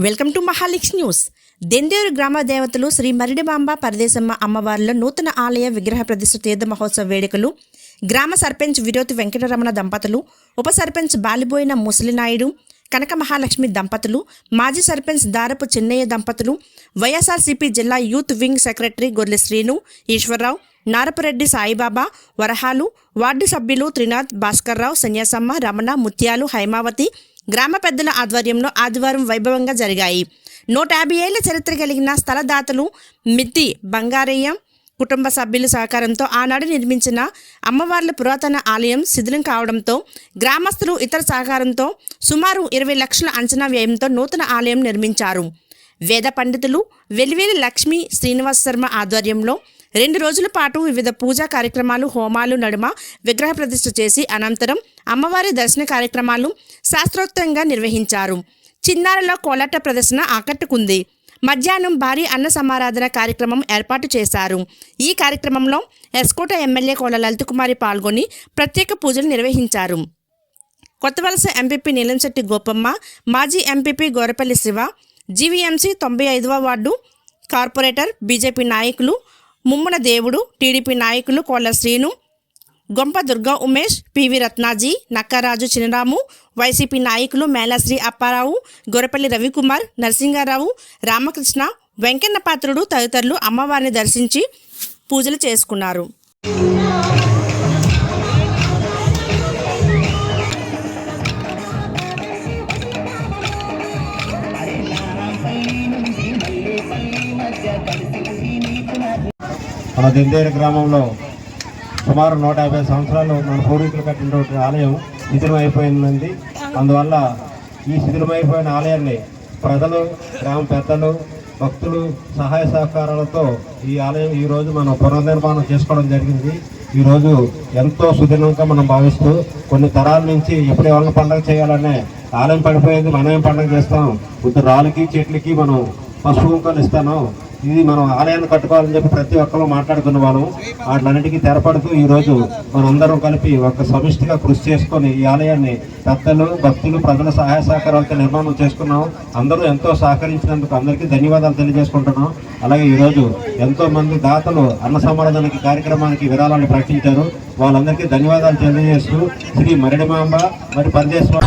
Welcome to Mahalix news. Denderu గ్రామ దేవతలు శ్రీ మరిడిమాంబ పరదేశమ్మ అమ్మవారిలో నూతన ఆలయ విగ్రహ ప్రతిష్ఠ తీర్థ మహోత్సవ వేడుకలు గ్రామ సర్పంచ్ విరోతి వెంకటరమణ దంపతులు, ఉప సర్పంచ్ బాలిబోయిన ముసలినాయుడు, కనక మహాలక్ష్మి దంపతులు, మాజీ సర్పంచ్ దారపు చిన్నయ్య దంపతులు, వైఎస్ఆర్సీపీ జిల్లా యూత్ వింగ్ సెక్రటరీ గొర్రె శ్రీను, ఈశ్వరరావు, నారపురెడ్డి సాయిబాబా, వరహాలు, వార్డు సభ్యులు త్రినాథ్, భాస్కర్రావు, సన్యాసమ్మ, రమణ, ముత్యాలు, హైమావతి గ్రామ పెద్దల ఆధ్వర్యంలో ఆదివారం వైభవంగా జరిగాయి. 150 ఏళ్ల చరిత్ర కలిగిన స్థలదాతలు మిత్తి బంగారయ్య కుటుంబ సభ్యుల సహకారంతో ఆనాడు నిర్మించిన అమ్మవార్ల పురాతన ఆలయం శిథిలం కావడంతో గ్రామస్తులు ఇతర సహకారంతో సుమారు 20 లక్షల అంచనా వ్యయంతో నూతన ఆలయం నిర్మించారు. వేద పండితులు వెలివేలి లక్ష్మీ శ్రీనివాస శర్మ ఆధ్వర్యంలో 2 రోజుల పాటు వివిధ పూజా కార్యక్రమాలు, హోమాలు నడుమ విగ్రహ ప్రతిష్ఠ చేసి అనంతరం అమ్మవారి దర్శన కార్యక్రమాలు శాస్త్రోక్తంగా నిర్వహించారు. చిన్నారుల కోలాట ప్రదర్శన ఆకట్టుకుంది. మధ్యాహ్నం భారీ అన్న సమారాధన కార్యక్రమం ఏర్పాటు చేశారు. ఈ కార్యక్రమంలో ఎస్కోట ఎమ్మెల్యే కోల లలితకుమారి పాల్గొని ప్రత్యేక పూజలు నిర్వహించారు. కొత్తవలస ఎంపీపీ నీలంశెట్టి గోపమ్మ, మాజీ ఎంపీపీ గోరపల్లి శివ, జీవీఎంసీ 95వ వార్డు కార్పొరేటర్ బీజేపీ నాయకులు ముమ్మన దేవుడు, టీడీపీ నాయకులు కోల శ్రీను, గొంప దుర్గా ఉమేష్, పివి రత్నాజీ, నక్కరాజు చినరాము, వైసీపీ నాయకులు మేళశ్రీ అప్పారావు, గొరపల్లి రవికుమార్, నరసింగారావు, రామకృష్ణ, వెంకన్న పాత్రుడు తదితరులు అమ్మవారిని దర్శించి పూజలు చేసుకున్నారు. మన దెందేరు గ్రామంలో సుమారు 150 సంవత్సరాలు మన పూర్వీకులు కట్టినటువంటి ఆలయం శిథిలమైపోయింది. అందువల్ల ఈ శిథిలమైపోయిన ఆలయాన్ని ప్రజలు, గ్రామ పెద్దలు, భక్తులు సహాయ సహకారాలతో ఈ ఆలయం ఈరోజు మనం పునర్నిర్మాణం చేసుకోవడం జరిగింది. ఈరోజు ఎంతో సుదినంగా మనం భావిస్తూ కొన్ని తరాల నుంచి ఎప్పుడు ఎవరిని పండుగ చేయాలనే ఆలయం పడిపోయింది, మనమేం పండుగ చేస్తాం, కొంత రాళ్ళకి చెట్లకి మనం పసుపు కుంకాలు ఇస్తాను, ఇది మనం ఆలయాన్ని కట్టుకోవాలని చెప్పి ప్రతి ఒక్కరు మాట్లాడుకున్న వాళ్ళం. వాటిలన్నిటికీ తెరపడుతూ ఈరోజు మనందరం కలిపి ఒక సమిష్టిగా కృషి చేసుకొని ఈ ఆలయాన్ని పెద్దలు, భక్తులు, ప్రజల సహాయ సహకారాలతో నిర్మాణం చేసుకున్నాం. అందరూ ఎంతో సహకరించినందుకు అందరికీ ధన్యవాదాలు తెలియజేసుకుంటున్నాం. అలాగే ఈరోజు ఎంతో మంది దాతలు అన్న సమారాధనకి కార్యక్రమానికి విరాళాలు ప్రకటించారు. వాళ్ళందరికీ ధన్యవాదాలు తెలియజేస్తూ శ్రీ మరిడిమాంబ మరి పరదేశ్వర